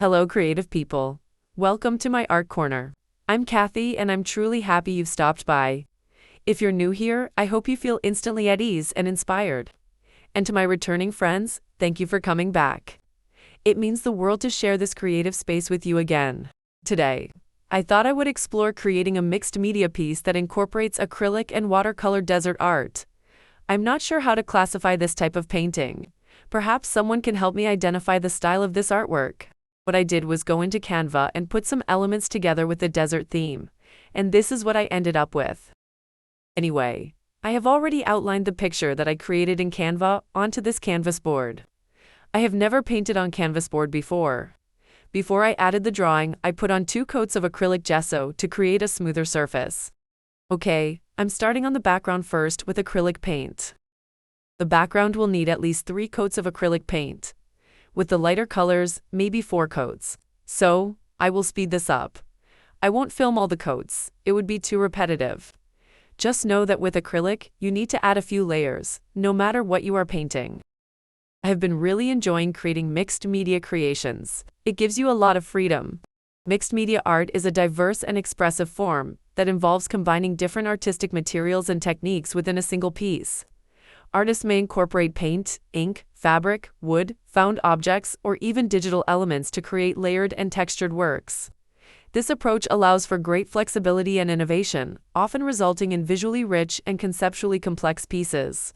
Hello, creative people. Welcome to my art corner. I'm Kathy, and I'm truly happy you've stopped by. If you're new here, I hope you feel instantly at ease and inspired. And to my returning friends, thank you for coming back. It means the world to share this creative space with you again. Today, I thought I would explore creating a mixed media piece that incorporates acrylic and watercolor desert art. I'm not sure how to classify this type of painting. Perhaps someone can help me identify the style of this artwork. What I did was go into Canva and put some elements together with the desert theme, and this is what I ended up with. Anyway, I have already outlined the picture that I created in Canva onto this canvas board. I have never painted on canvas board before. Before I added the drawing, I put on 2 coats of acrylic gesso to create a smoother surface. Okay, I'm starting on the background first with acrylic paint. The background will need at least 3 coats of acrylic paint. With the lighter colors, maybe 4 coats. So, I will speed this up. I won't film all the coats, it would be too repetitive. Just know that with acrylic, you need to add a few layers, no matter what you are painting. I have been really enjoying creating mixed media creations. It gives you a lot of freedom. Mixed media art is a diverse and expressive form that involves combining different artistic materials and techniques within a single piece. Artists may incorporate paint, ink, fabric, wood, found objects, or even digital elements to create layered and textured works. This approach allows for great flexibility and innovation, often resulting in visually rich and conceptually complex pieces.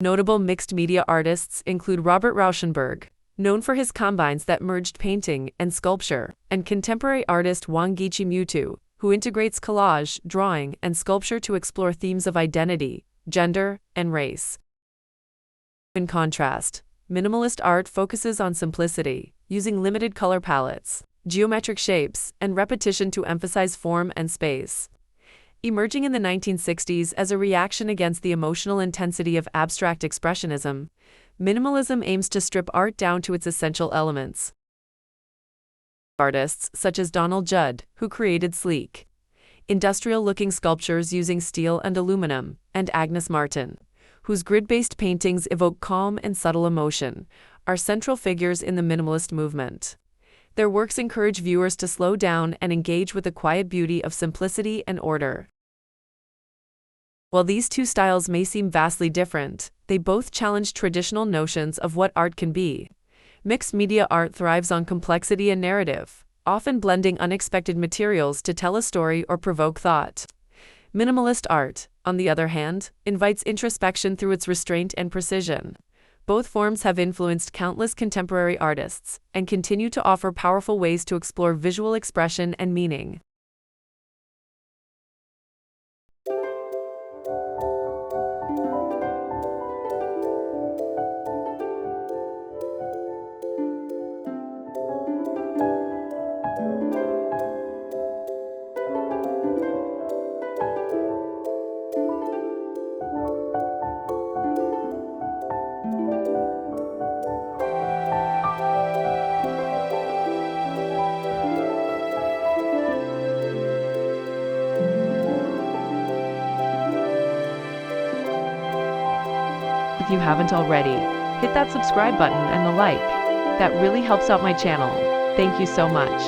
Notable mixed media artists include Robert Rauschenberg, known for his combines that merged painting and sculpture, and contemporary artist Wangechi Mutu, who integrates collage, drawing, and sculpture to explore themes of identity, gender, and race. In contrast, minimalist art focuses on simplicity, using limited color palettes, geometric shapes, and repetition to emphasize form and space. Emerging in the 1960s as a reaction against the emotional intensity of abstract expressionism, minimalism aims to strip art down to its essential elements. Artists such as Donald Judd, who created sleek, industrial-looking sculptures using steel and aluminum, and Agnes Martin, whose grid-based paintings evoke calm and subtle emotion, are central figures in the minimalist movement. Their works encourage viewers to slow down and engage with the quiet beauty of simplicity and order. While these 2 styles may seem vastly different, they both challenge traditional notions of what art can be. Mixed media art thrives on complexity and narrative, often blending unexpected materials to tell a story or provoke thought. Minimalist art, on the other hand, invites introspection through its restraint and precision. Both forms have influenced countless contemporary artists and continue to offer powerful ways to explore visual expression and meaning. If you haven't already, hit that subscribe button and the like. That really helps out my channel. Thank you so much.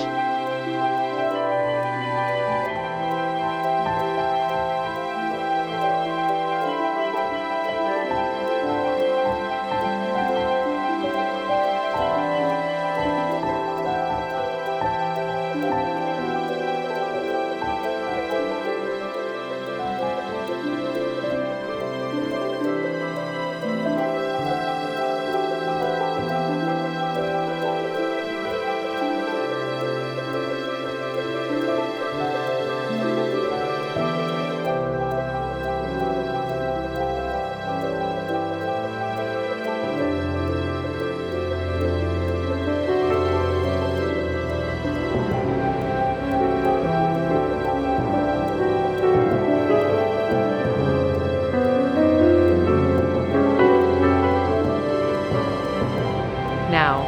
Now,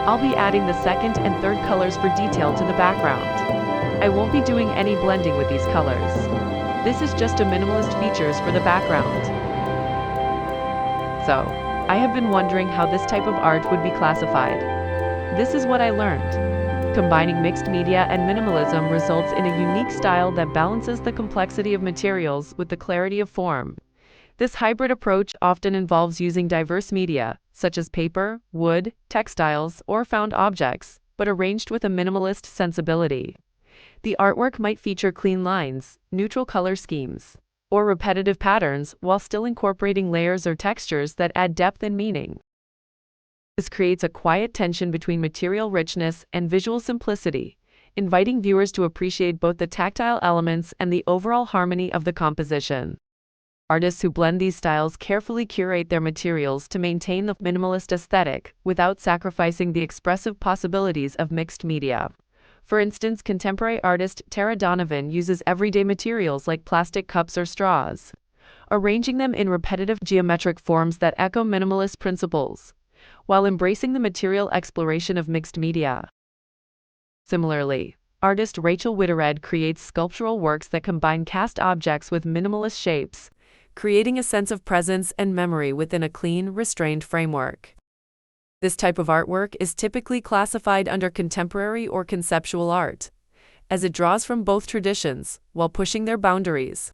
I'll be adding the second and third colors for detail to the background. I won't be doing any blending with these colors. This is just a minimalist features for the background. So, I have been wondering how this type of art would be classified. This is what I learned. Combining mixed media and minimalism results in a unique style that balances the complexity of materials with the clarity of form. This hybrid approach often involves using diverse media, such as paper, wood, textiles, or found objects, but arranged with a minimalist sensibility. The artwork might feature clean lines, neutral color schemes, or repetitive patterns while still incorporating layers or textures that add depth and meaning. This creates a quiet tension between material richness and visual simplicity, inviting viewers to appreciate both the tactile elements and the overall harmony of the composition. Artists who blend these styles carefully curate their materials to maintain the minimalist aesthetic without sacrificing the expressive possibilities of mixed media. For instance, contemporary artist Tara Donovan uses everyday materials like plastic cups or straws, arranging them in repetitive geometric forms that echo minimalist principles, while embracing the material exploration of mixed media. Similarly, artist Rachel Whittered creates sculptural works that combine cast objects with minimalist shapes, creating a sense of presence and memory within a clean, restrained framework. This type of artwork is typically classified under contemporary or conceptual art, as it draws from both traditions while pushing their boundaries.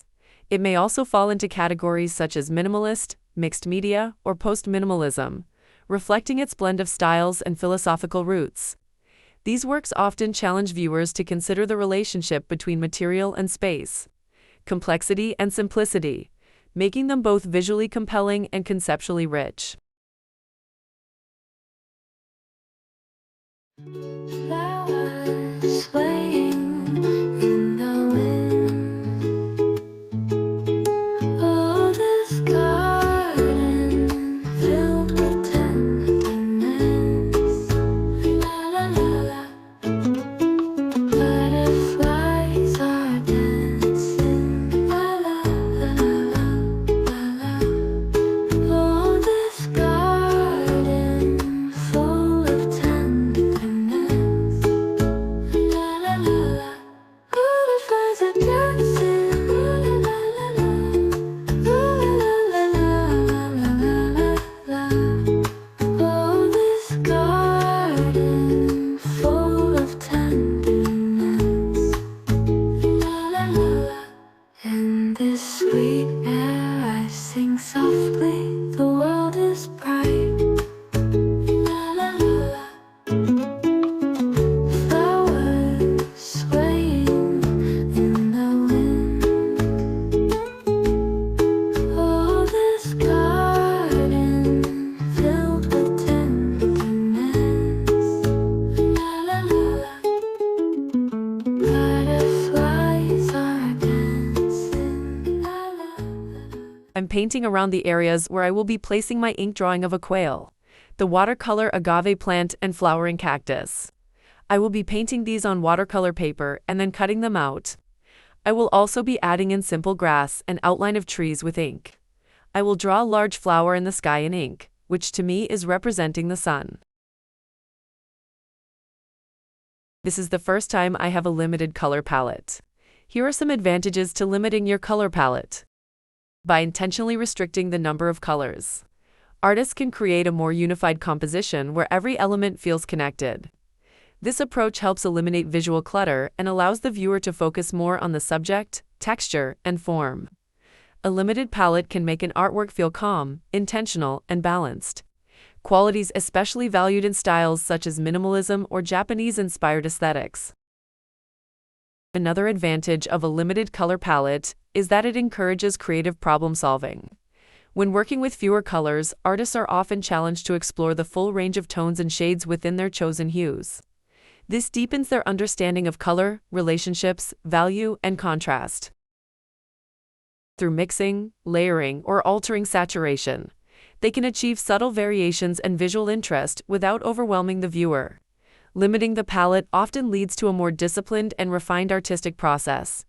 It may also fall into categories such as minimalist, mixed media, or post-minimalism, reflecting its blend of styles and philosophical roots. These works often challenge viewers to consider the relationship between material and space, complexity and simplicity, making them both visually compelling and conceptually rich. Flowers swaying in the wind. Oh, this garden filled with tenderness. La la la la. Butterflies are dancing. La la la la la la. Oh, this garden full of tenderness. La la la la. Butterflies are dancing. La la la la la. La la la la la la la. Oh, this garden full of tenderness. La la la la. In this sweet air I sing softly, the world is bright. La la la la. Flowers swaying in the wind. Oh, this garden filled with tenderness. La la la la. Butterflies are dancing. La la la la. I'm painting around the areas where I will be placing my ink drawing of a quail, the watercolor agave plant and flowering cactus. I will be painting these on watercolor paper and then cutting them out. I will also be adding in simple grass and outline of trees with ink. I will draw a large flower in the sky in ink, which to me is representing the sun. This is the first time I have a limited color palette. Here are some advantages to limiting your color palette. By intentionally restricting the number of colors, artists can create a more unified composition where every element feels connected. This approach helps eliminate visual clutter and allows the viewer to focus more on the subject, texture, and form. A limited palette can make an artwork feel calm, intentional, and balanced, qualities especially valued in styles such as minimalism or Japanese-inspired aesthetics. Another advantage of a limited color palette is that it encourages creative problem-solving. When working with fewer colors, artists are often challenged to explore the full range of tones and shades within their chosen hues. This deepens their understanding of color, relationships, value, and contrast. Through mixing, layering, or altering saturation, they can achieve subtle variations and visual interest without overwhelming the viewer. Limiting the palette often leads to a more disciplined and refined artistic process,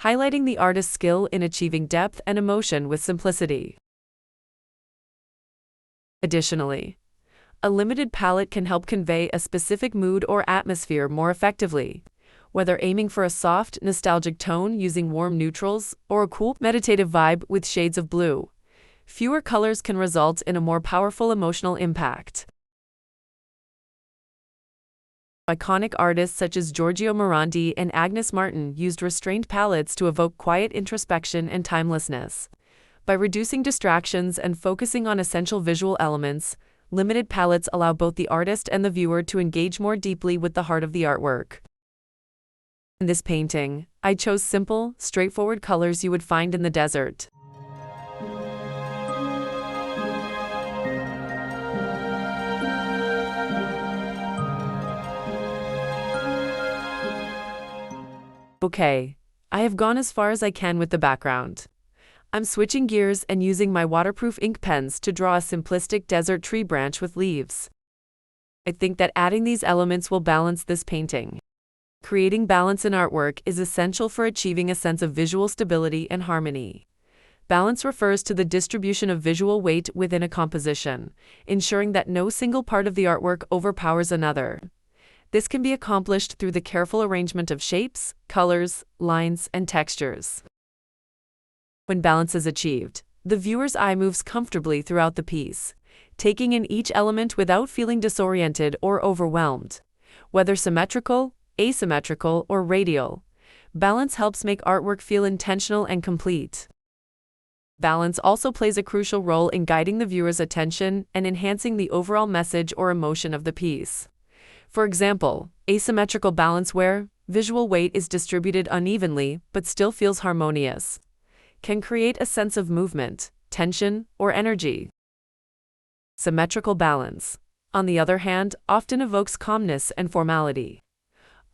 highlighting the artist's skill in achieving depth and emotion with simplicity. Additionally, a limited palette can help convey a specific mood or atmosphere more effectively, whether aiming for a soft, nostalgic tone using warm neutrals or a cool, meditative vibe with shades of blue. Fewer colors can result in a more powerful emotional impact. Iconic artists such as Giorgio Morandi and Agnes Martin used restrained palettes to evoke quiet introspection and timelessness. By reducing distractions and focusing on essential visual elements, limited palettes allow both the artist and the viewer to engage more deeply with the heart of the artwork. In this painting, I chose simple, straightforward colors you would find in the desert. Okay, I have gone as far as I can with the background. I'm switching gears and using my waterproof ink pens to draw a simplistic desert tree branch with leaves. I think that adding these elements will balance this painting. Creating balance in artwork is essential for achieving a sense of visual stability and harmony. Balance refers to the distribution of visual weight within a composition, ensuring that no single part of the artwork overpowers another. This can be accomplished through the careful arrangement of shapes, colors, lines, and textures. When balance is achieved, the viewer's eye moves comfortably throughout the piece, taking in each element without feeling disoriented or overwhelmed. Whether symmetrical, asymmetrical, or radial, balance helps make artwork feel intentional and complete. Balance also plays a crucial role in guiding the viewer's attention and enhancing the overall message or emotion of the piece. For example, asymmetrical balance where visual weight is distributed unevenly but still feels harmonious, can create a sense of movement, tension, or energy. Symmetrical balance, on the other hand, often evokes calmness and formality.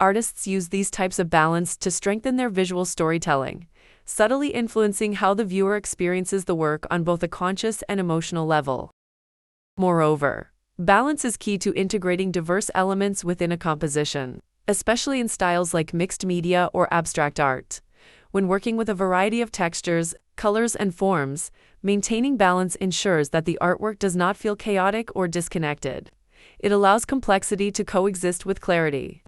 Artists use these types of balance to strengthen their visual storytelling, subtly influencing how the viewer experiences the work on both a conscious and emotional level. Moreover, balance is key to integrating diverse elements within a composition, especially in styles like mixed media or abstract art. When working with a variety of textures, colors, and forms, maintaining balance ensures that the artwork does not feel chaotic or disconnected. It allows complexity to coexist with clarity.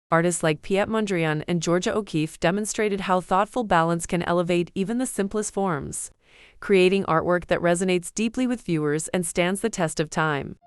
Artists like Piet Mondrian and Georgia O'Keeffe demonstrated how thoughtful balance can elevate even the simplest forms, creating artwork that resonates deeply with viewers and stands the test of time.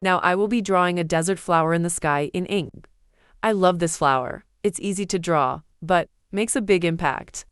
Now I will be drawing a desert flower in the sky in ink. I love this flower. It's easy to draw, but makes a big impact.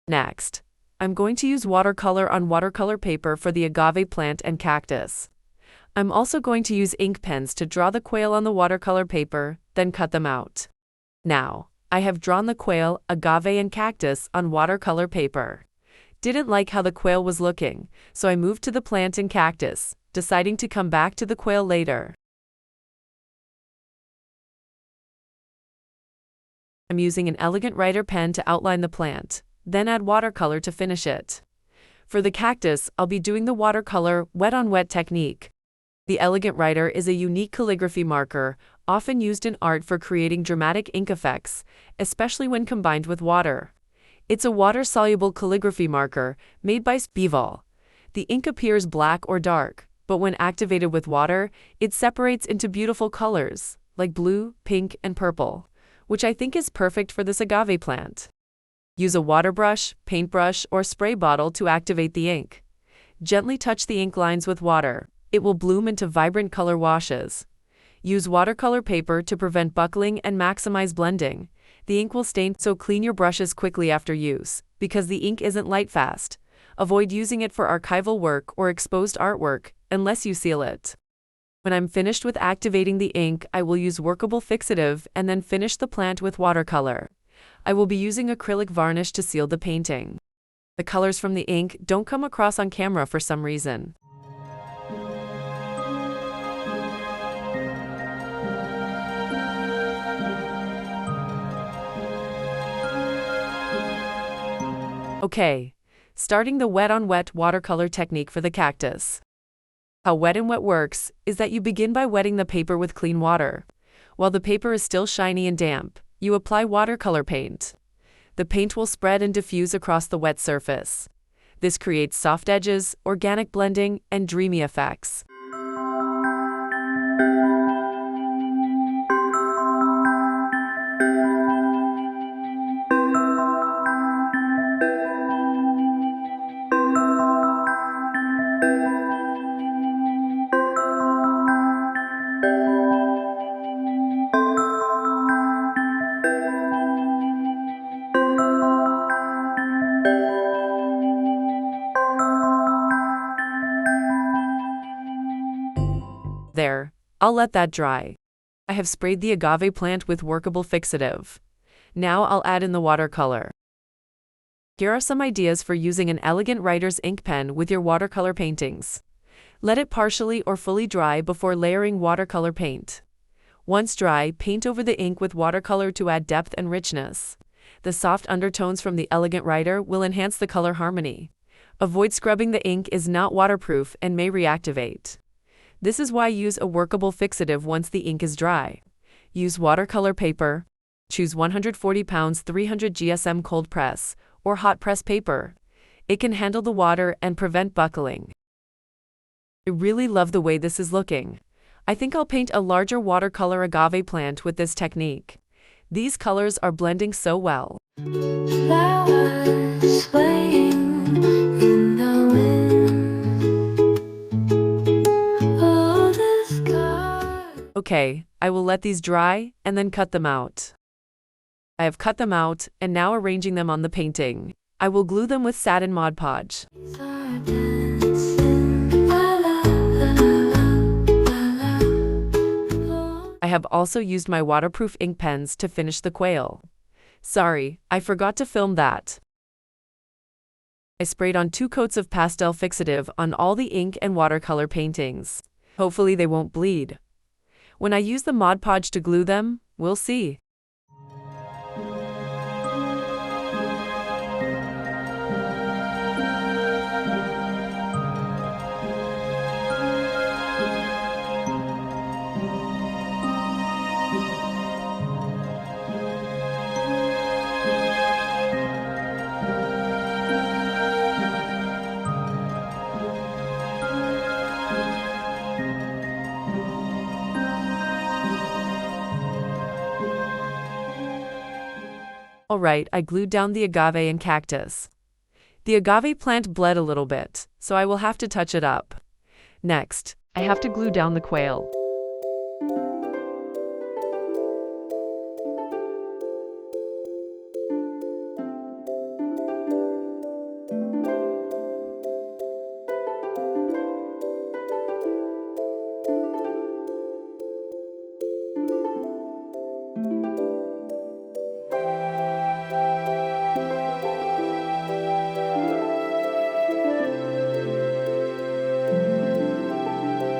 Next, I'm going to use watercolor on watercolor paper for the agave plant and cactus. I'm also going to use ink pens to draw the quail on the watercolor paper, then cut them out. Now, I have drawn the quail, agave, and cactus on watercolor paper. Didn't like how the quail was looking, so I moved to the plant and cactus, deciding to come back to the quail later. I'm using an elegant writer pen to outline the plant, then add watercolor to finish it. For the cactus, I'll be doing the watercolor wet-on-wet technique. The Elegant Writer is a unique calligraphy marker, often used in art for creating dramatic ink effects, especially when combined with water. It's a water-soluble calligraphy marker, made by Spivol. The ink appears black or dark, but when activated with water, it separates into beautiful colors, like blue, pink, and purple, which I think is perfect for this agave plant. Use a water brush, paintbrush, or spray bottle to activate the ink. Gently touch the ink lines with water. It will bloom into vibrant color washes. Use watercolor paper to prevent buckling and maximize blending. The ink will stain, so clean your brushes quickly after use, because the ink isn't light-fast. Avoid using it for archival work or exposed artwork, unless you seal it. When I'm finished with activating the ink, I will use workable fixative and then finish the plant with watercolor. I will be using acrylic varnish to seal the painting. The colors from the ink don't come across on camera for some reason. Okay, starting the wet-on-wet watercolor technique for the cactus. How wet and wet works is that you begin by wetting the paper with clean water. While the paper is still shiny and damp, you apply watercolor paint. The paint will spread and diffuse across the wet surface. This creates soft edges, organic blending, and dreamy effects. There, I'll let that dry. I have sprayed the agave plant with workable fixative. Now I'll add in the watercolor. Here are some ideas for using an Elegant Writer's ink pen with your watercolor paintings. Let it partially or fully dry before layering watercolor paint. Once dry, paint over the ink with watercolor to add depth and richness. The soft undertones from the Elegant Writer will enhance the color harmony. Avoid scrubbing, the ink is not waterproof and may reactivate. This is why use a workable fixative once the ink is dry. Use watercolor paper. Choose 140 pounds 300 GSM cold press or hot press paper. It can handle the water and prevent buckling. I really love the way this is looking. I think I'll paint a larger watercolor agave plant with this technique. These colors are blending so well. Flowers swaying in the wind. Oh, the sky. Okay, I will let these dry and then cut them out. I have cut them out and now arranging them on the painting. I will glue them with satin Mod Podge. Are dancing. La, la, la, la, la, la. I have also used my waterproof ink pens to finish the QUAIL. Sorry, I forgot to film that. I sprayed on 2 coats of pastel fixative on all the ink and watercolor paintings. Hopefully they won't bleed. When I use the Mod Podge to glue them, we'll see. Alright, I glued down the agave and cactus. The agave plant bled a little bit, so I will have to touch it up. Next, I have to glue down the QUAIL.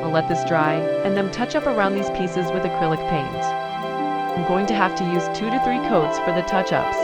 I'll let this dry, and then touch up around these pieces with acrylic paint. I'm going to have to use 2 to 3 coats for the touch-ups.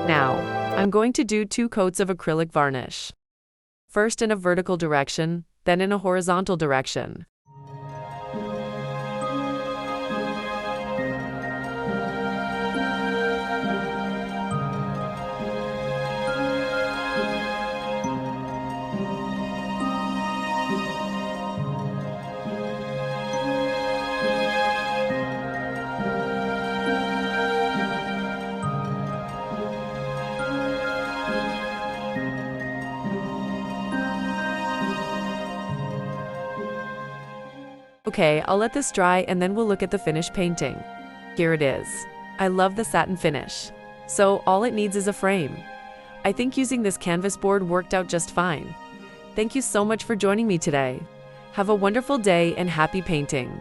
Now, I'm going to do 2 coats of acrylic varnish. First in a vertical direction, then in a horizontal direction. Okay, I'll let this dry and then we'll look at the finished painting. Here it is. I love the satin finish. So all it needs is a frame. I think using this canvas board worked out just fine. Thank you so much for joining me today. Have a wonderful day and happy painting.